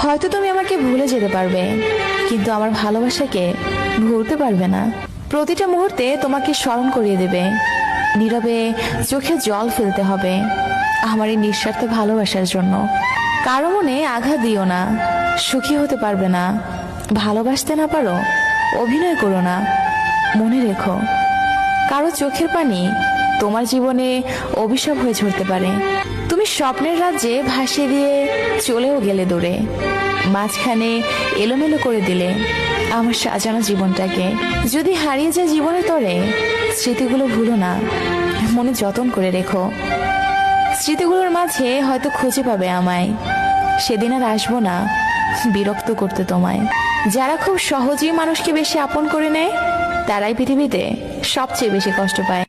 হয়তো তুমি আমাকে ভুলে যেতে পারবে, কিন্তু আমার ভালোবাসাকে ভুলতে পারবে না। প্রতিটা মুহূর্তে তোমাকে স্মরণ করিয়ে দেবে, নীরবে চোখে জল ফেলতে হবে আমার এই নিঃস্বার্থ ভালোবাসার জন্য। কারো মনে আঘাত দিও না, সুখী হতে পারবে না। ভালোবাসতে না পারো, অভিনয় করো না। মনে রেখো, কারো চোখের পানি তোমার জীবনে অভিশাপ হয়ে ঝরতে পারে। তুমি স্বপ্নের রাজ্যে ভাসিয়ে দিয়ে চলেও গেলে দূরে, মাঝখানে এলোমেলো করে দিলে আমার সাজানো জীবনটাকে। যদি হারিয়ে যায় জীবনের তরে, স্মৃতিগুলো ভুলো না, মনে যতন করে রেখো। স্মৃতিগুলোর মাঝে হয়তো খুঁজে পাবে আমায়। সেদিন আর আসবো না বিরক্ত করতে তোমায়। যারা খুব সহজেই মানুষকে বেশি আপন করে নেয়, তারাই পৃথিবীতে সবচেয়ে বেশি কষ্ট পায়।